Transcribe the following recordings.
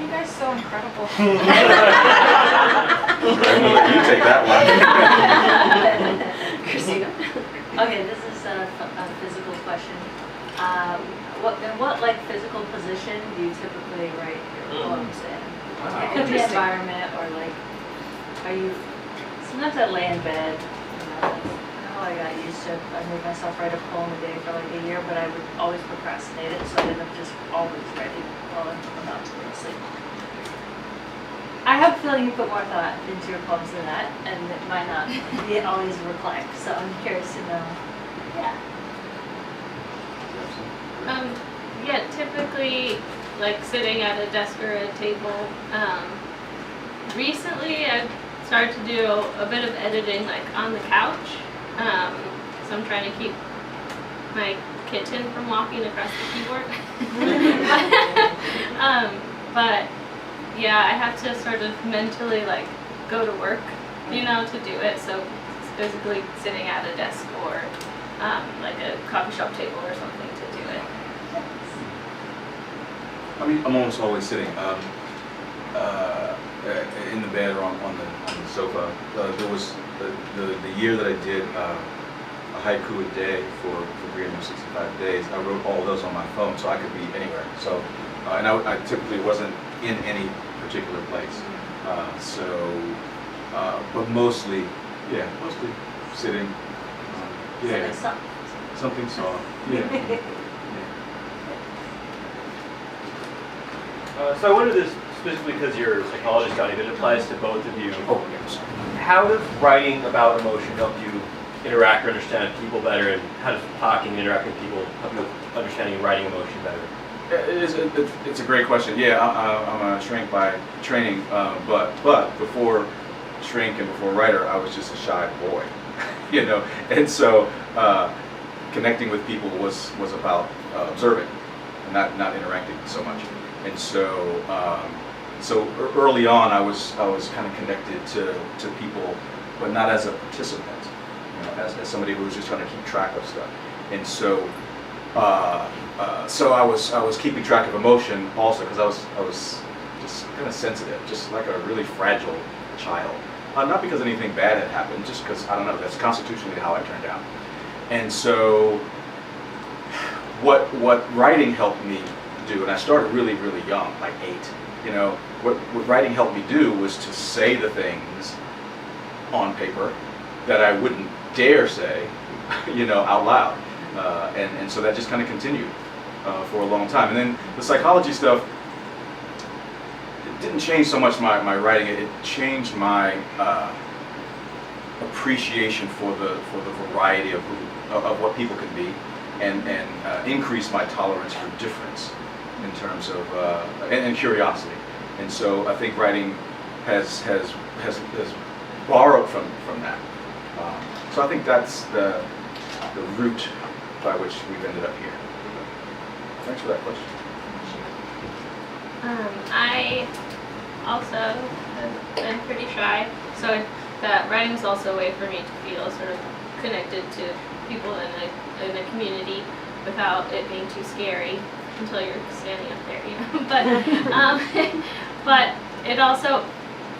you guys so incredible? I'm gonna let you take that one. Christina. Okay, this is a physical question. In what like physical position do you typically write your poems in? It could be environment or like, are you? Sometimes I lay in bed. That's how I got used to. I made myself write a poem a day for like a year, but I would always procrastinate it, so I ended up just always writing while I'm about to go to sleep. I have a feeling you put more thought into your poems than that, and it might not be always reflect. So I'm curious to know. Yeah. Yeah, typically like sitting at a desk or a table. Recently I've started to do a bit of editing like on the couch. So I'm trying to keep my kitten from walking across the keyboard. But yeah, I have to sort of mentally like go to work, you know, to do it. So it's physically sitting at a desk or like a coffee shop table or something to do it. I mean, I'm almost always sitting in the bed or on the sofa. There was the year that I did a haiku a day for 365 days. I wrote all those on my phone, so I could be anywhere. So, and I typically wasn't in any particular place. But mostly sitting. Yeah. Something soft. Yeah. So I wonder this specifically because you're a psychologist, Donny, but it applies to both of you. Oh, yes. How does writing about emotion help you interact or understand people better, and how does talking and interacting with people help you with understanding and writing emotion better? It's a great question. Yeah, I'm a shrink by training, but before shrink and before writer, I was just a shy boy, you know. And so connecting with people was about observing, and not interacting so much. And so early on, I was kind of connected to people, but not as a participant, you know, as somebody who was just trying to keep track of stuff. And so I was keeping track of emotion also, because I was just kind of sensitive, just like a really fragile child. Not because anything bad had happened, just because, I don't know, that's constitutionally how I turned out. And so what writing helped me do, and I started really, really young, like 8, you know, what writing helped me do was to say the things on paper that I wouldn't dare say, you know, out loud. And so that just kind of continued for a long time. And then the psychology stuff, it didn't change so much my writing, it changed my appreciation for the variety of what people can be, and increased my tolerance for difference in terms of and curiosity. And so I think writing has borrowed from that. So I think that's the route by which we've ended up here. Thanks for that question. I also have been pretty shy, so that writing was also a way for me to feel sort of connected to people in a community without it being too scary until you're standing up there, you know. But it also,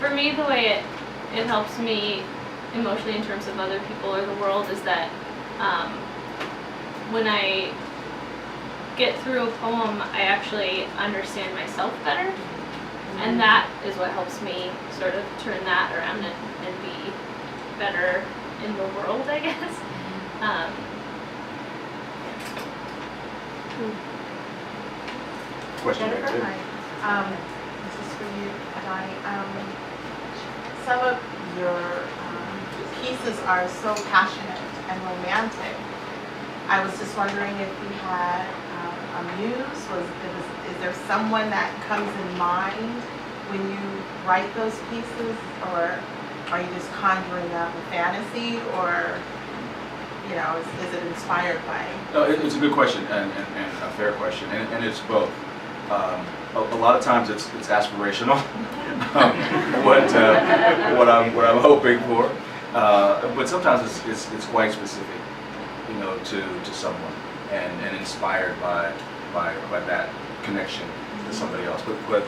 for me, the way it helps me emotionally in terms of other people or the world is that when I get through a poem, I actually understand myself better, and that is what helps me sort of turn that around and be better in the world, I guess. Question right Jennifer, there. hi. This is for you, Donny. Some of your pieces are so passionate and romantic. I was just wondering if you had a muse. Is there someone that comes in mind when you write those pieces, or are you just conjuring up a fantasy, or you know, is it inspired by? No, it's a good question and a fair question, and it's both. A lot of times it's aspirational, what I'm hoping for, but sometimes it's quite specific, you know, to someone and inspired by that connection to somebody else. But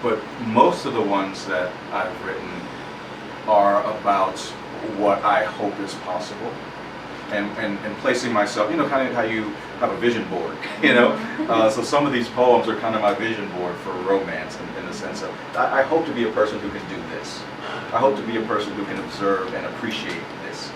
but most of the ones that I've written are about what I hope is possible, and placing myself, kind of how you have a vision board, So some of these poems are kind of my vision board for romance, in the sense of I hope to be a person who can do this. I hope to be a person who can observe and appreciate this.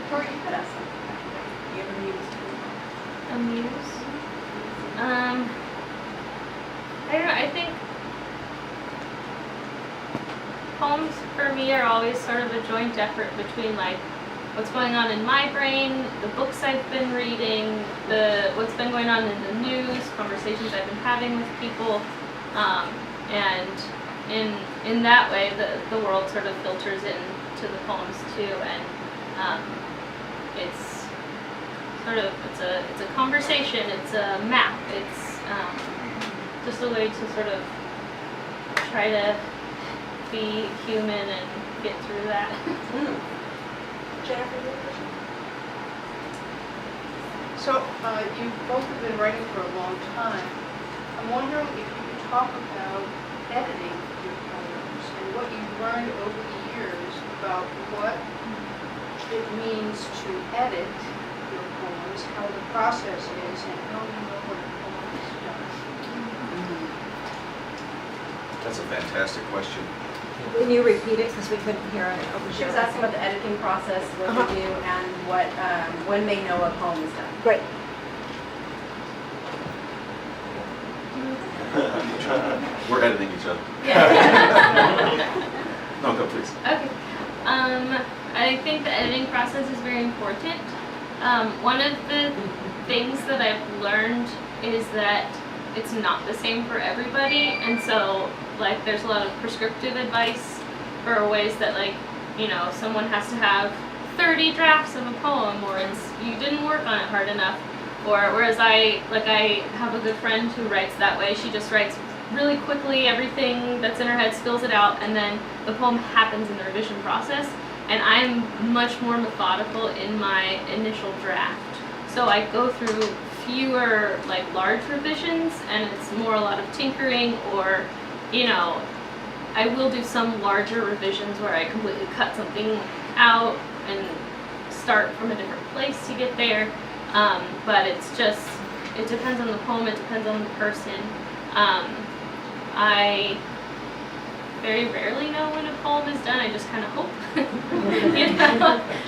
Tori, you could ask them. You have a muse? A muse? I don't know, I think poems for me are always sort of a joint effort between like what's going on in my brain, the books I've been reading, what's been going on in the news, conversations I've been having with people, and in that way the world sort of filters into the poems too, and it's sort of it's a conversation, it's a map, it's just a way to sort of try to be human and get through that. Jennifer, you have a question? So, you both have been writing for a long time. I'm wondering if you could talk about editing your poems and what you've learned over the years about what it means to edit your poems, how the process is, and how you know when a poem is done. That's a fantastic question. Can you repeat it, because we couldn't hear it over She here? was asking about the editing process, what they do, and what when they know a poem is done. Great. We're editing each other. Yeah. No, go please. Okay. I think the editing process is very important. One of the things that I've learned is that it's not the same for everybody, and so like there's a lot of prescriptive advice for ways that someone has to have 30 drafts of a poem, or you didn't work on it hard enough, or whereas I have a good friend who writes that way. She just writes really quickly, everything that's in her head spills it out, and then the poem happens in the revision process, and I'm much more methodical in my initial draft. So I go through fewer large revisions, and it's more a lot of tinkering, or I will do some larger revisions where I completely cut something out and start from a different place to get there. But it depends on the poem, it depends on the person. I very rarely know when a poem is done. I just kind of hope,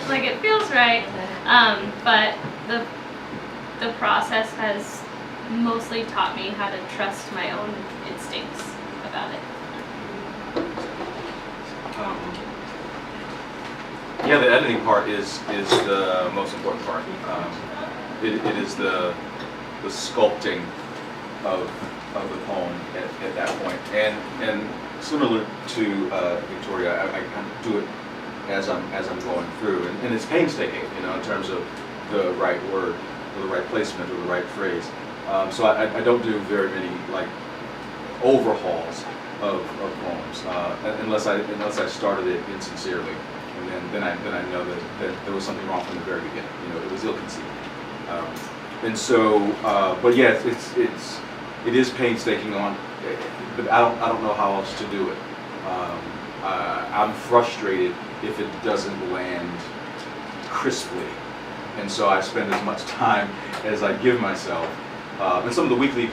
like it feels right. But the process has mostly taught me how to trust my own instincts about it. Yeah, the editing part is the most important part. It is the sculpting of the poem at that point, and similar to Victoria, I kind of do it as I'm going through, and it's painstaking, in terms of the right word, or the right placement, or the right phrase. So I don't do very many overhauls of poems unless I started it insincerely, and then I know that there was something wrong from the very beginning. It was ill-conceived. And so, but yeah, it is painstaking but I don't know how else to do it. I'm frustrated if it doesn't land crisply, and so I spend as much time as I give myself. And some of the weekly,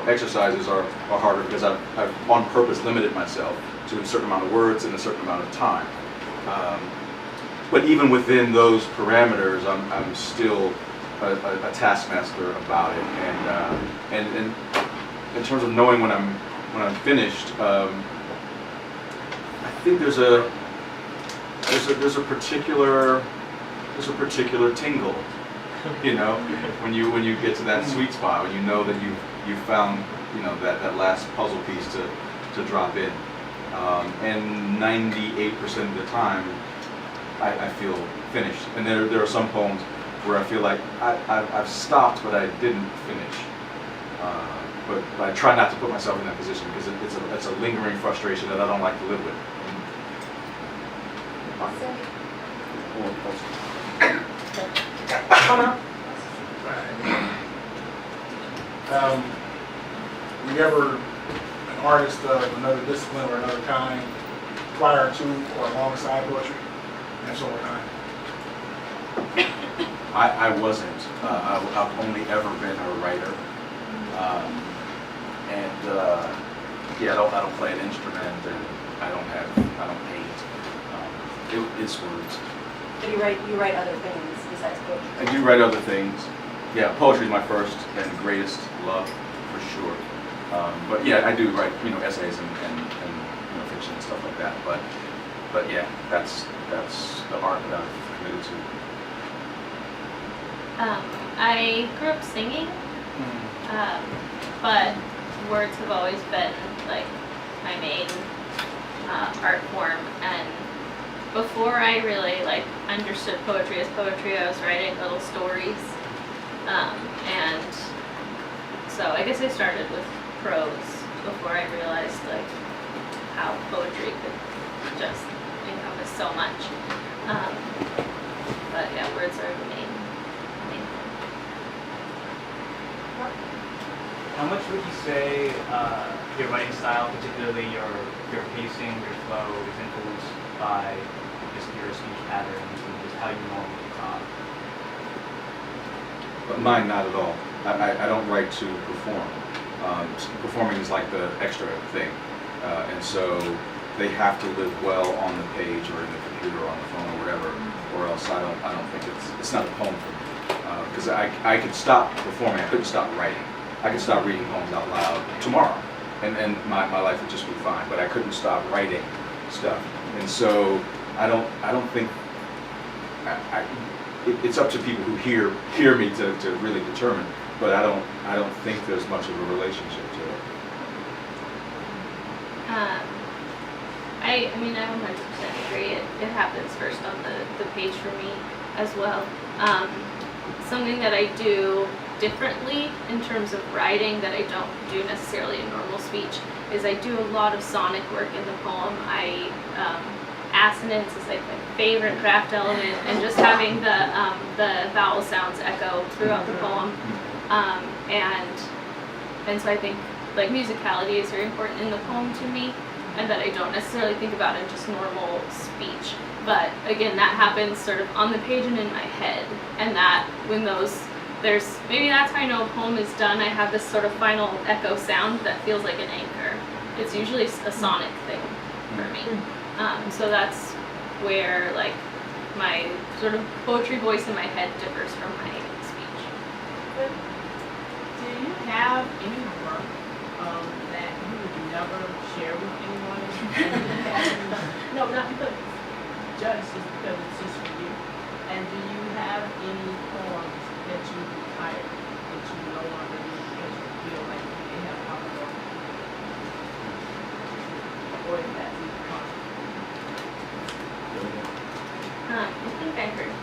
exercises are harder because I've on purpose limited myself to a certain amount of words in a certain amount of time. But even within those parameters, I'm still a taskmaster about it, and in terms of knowing when I'm finished, I think there's a particular tingle, when you get to that sweet spot, when you know that you've found that last puzzle piece to drop in, and 98% of the time I feel finished. And there are some poems where I feel like I've stopped, but I didn't finish. But I try not to put myself in that position because it's a lingering frustration that I don't like to live with. We ever an artist of another discipline or another kind prior to or alongside poetry? And if so, what kind? I wasn't. I've only ever been a writer. Yeah, I don't play an instrument, and I don't paint. It's words. But you write other things besides poetry. I do write other things. Yeah, poetry is my first and greatest love, for sure. But yeah, I do write, essays and fiction and stuff like that. But yeah, that's the art that I've committed to. I grew up singing, but words have always been like my main art form. And before I really understood poetry as poetry, I was writing little stories. And so I guess I started with prose before I realized how poetry could just encompass so much. But yeah, words are the main thing. How much would you say your writing style, particularly your pacing, your flow, is influenced by just your speech patterns and just how you normally talk? But mine, not at all. I don't write to perform. Performing is like the extra thing, and so they have to live well on the page or in the computer or on the phone or whatever, or else I don't think it's not a poem for me. Because I could stop performing, I couldn't stop writing. I could stop reading poems out loud tomorrow, and my life would just be fine. But I couldn't stop writing stuff, and so I don't think. It's up to people who hear me to really determine, but I don't think there's much of a relationship to it. I mean, I 100% agree. It happens first on the page for me as well. Something that I do differently in terms of writing that I don't do necessarily in normal speech is I do a lot of sonic work in the poem. Assonance is like my favorite craft element, and just having the vowel sounds echo throughout the poem, and so I think musicality is very important in the poem to me, and that I don't necessarily think about in just normal speech. But again, that happens sort of on the page and in my head, and that when maybe that's how I know a poem is done. I have this sort of final echo sound that feels like an anchor. It's usually a sonic thing for me. So that's where my sort of poetry voice in my head differs from my speech. Do you have any work that you would never share with anyone? No, not because it's just because it's just for you. And do you have any poems that you retired that you no longer do because you feel like they have power or is that even possible? I think I heard.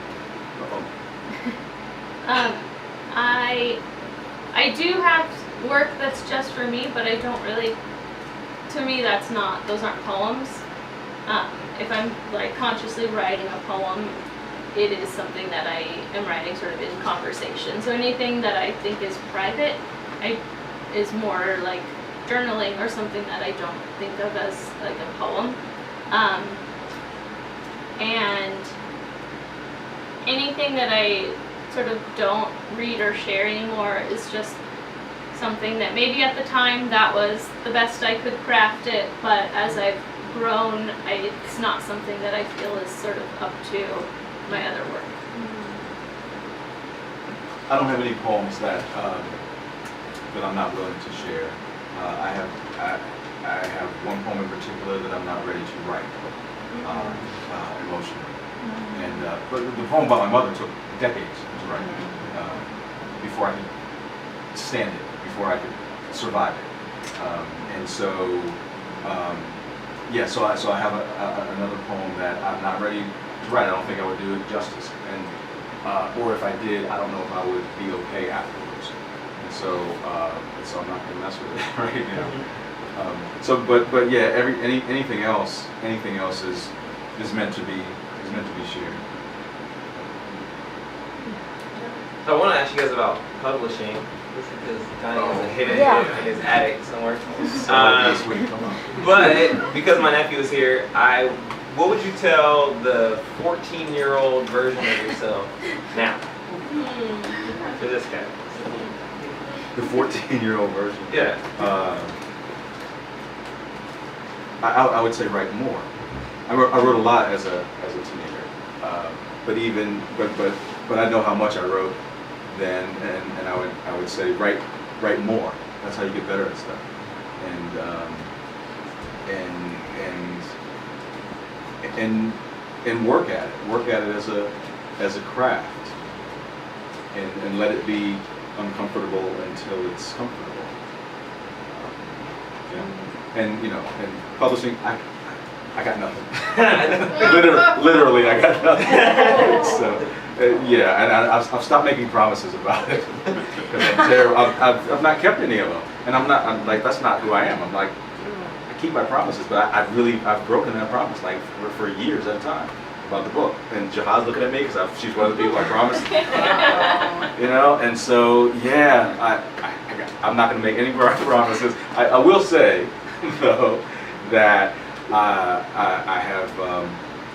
I do have work that's just for me, but I don't really. To me, those aren't poems. If I'm consciously writing a poem, it is something that I am writing sort of in conversation. So anything that I think is private, is more like journaling or something that I don't think of as like a poem. And anything that I sort of don't read or share anymore is just something that maybe at the time that was the best I could craft it, but as I've grown, it's not something that I feel is sort of up to my other work. I don't have any poems that I'm not willing to share. I have one poem in particular that I'm not ready to write emotionally. And but the poem about my mother took decades to write before I could stand it, before I could survive it. And so so I have another poem that I'm not ready to write. I don't think I would do it justice, and or if I did, I don't know if I would be okay afterwards. And so I'm not gonna mess with it right now. But yeah, anything else is meant to be shared. So I want to ask you guys about publishing. because Donny has a hidden Yeah. book in his attic somewhere. This week, come on. But because my nephew is here, what would you tell the 14-year-old version of yourself now? To this guy. The 14-year-old version. Yeah. I would say write more. I wrote a lot as a teenager, but I know how much I wrote then, and I would say write more. That's how you get better at stuff, and work at it as a craft, and let it be uncomfortable until it's comfortable. And publishing, I got nothing. Literally, I got nothing. So, and I've stopped making promises about it because I'm terrible. I've not kept any of them, and I'm like, that's not who I am. I'm like, I keep my promises, but I've broken that promise like for years at a time about the book. And Jahad's looking at me because she's one of the people I promised. And so I'm not going to make any promises. I will say though that I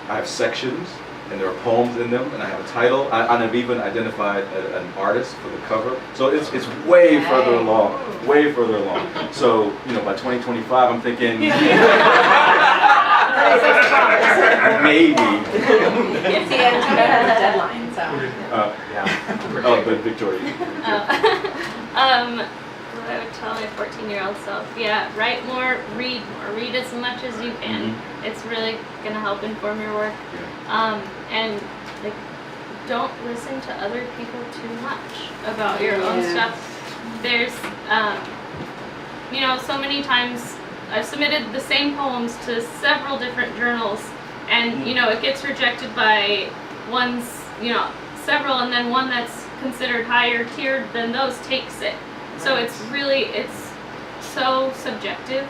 have sections, and there are poems in them, and I have a title, and I've even identified an artist for the cover. So it's way further along, So by 2025, I'm thinking maybe. See, Antonio has a deadline, so. Oh, but Victoria. What I would tell my 14-year-old self, write more, read as much as you can. It's really gonna help inform your work. And like, don't listen to other people too much about your own stuff. There's, so many times I've submitted the same poems to several different journals, and it gets rejected by several, and then one that's considered higher tiered than those takes it. So it's so subjective,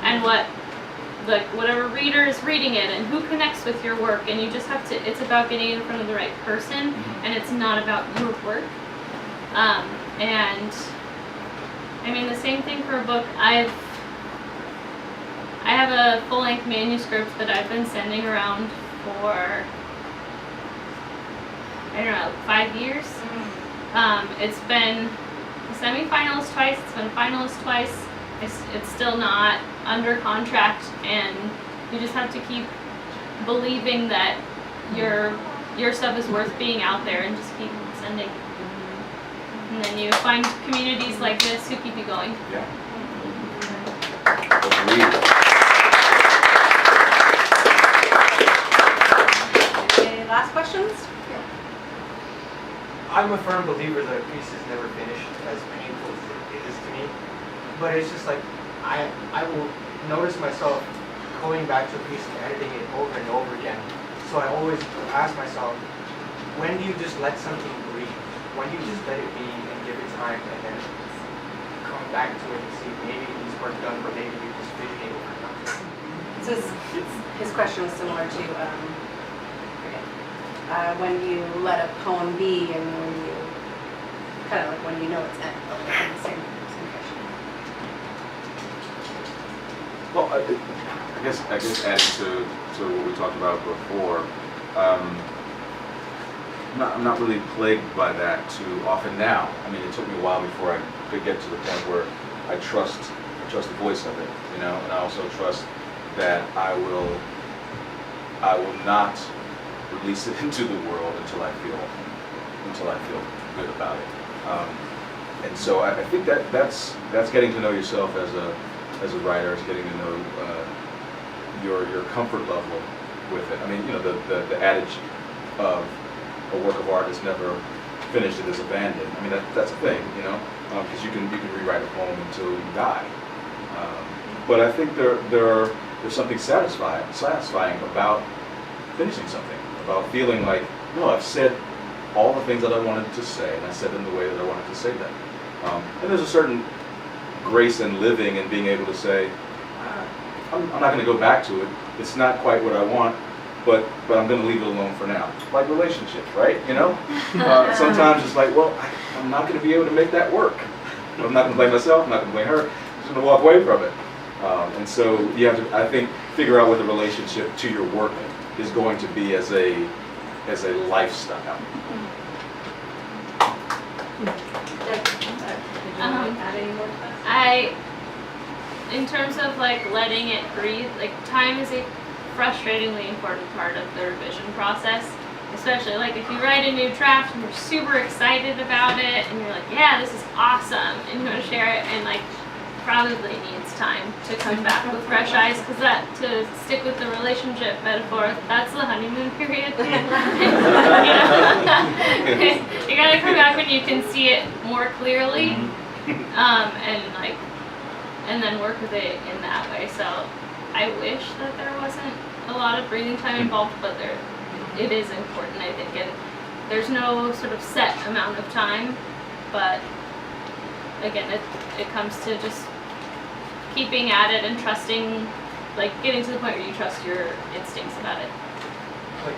and whatever reader is reading it and who connects with your work, and you just have to, it's about getting in front of the right person, and it's not about your work. And I mean, the same thing for a book. I have a full-length manuscript that I've been sending around for, 5 years. It's been semi-finalist twice, it's been finalist twice. It's still not under contract, and you just have to keep believing that your stuff is worth being out there, and just keep sending. And then you find communities like this who keep you going. Yeah. Okay, last questions? I'm a firm believer that a piece is never finished, as painful as it is to me. But it's just like, I will notice myself going back to a piece and editing it over and over again. So I always ask myself, when do you just let something breathe? When do you just let it be and give it time, and then come back to it and see maybe these work done, but maybe you're just fidgeting over it. So his question was similar to, when you let a poem be, and when you, kind of like when you know it's end, the same question. Well, I guess adding to what we talked about before, I'm not really plagued by that too often now. I mean, it took me a while before I could get to the point where I trust the voice of it, and I also trust that I will not release it into the world until I feel good about it. And so I think that's getting to know yourself as a writer. It's getting to know your comfort level with it. I mean, the adage of a work of art is never finished, it is abandoned. I mean, that's a thing, because you can rewrite a poem until you die. But I think there's something satisfying about finishing something, about feeling like, no, I've said all the things that I wanted to say, and I said them the way that I wanted to say them. And there's a certain grace in living and being able to say, I'm not going to go back to it. It's not quite what I want, but I'm going to leave it alone for now. Like relationships, right? Sometimes it's like, well, I'm not going to be able to make that work. I'm not gonna blame myself, I'm not gonna blame her, I'm just gonna walk away from it. And so you have to, I think, figure out what the relationship to your work is going to be as a lifestyle. Add any more to that? In terms of like letting it breathe, like time is a frustratingly important part of the revision process. Especially like if you write a new draft and you're super excited about it and you're like, yeah, this is awesome, and you want to share it, and like probably needs time to come back with fresh eyes, because that, to stick with the relationship metaphor, that's the honeymoon period. You gotta come back when you can see it more clearly, and then work with it in that way. So I wish that there wasn't a lot of breathing time involved, but it is important, I think, and there's no sort of set amount of time, but again, it comes to just keeping at it and trusting, like getting to the point where you trust your instincts about it. Like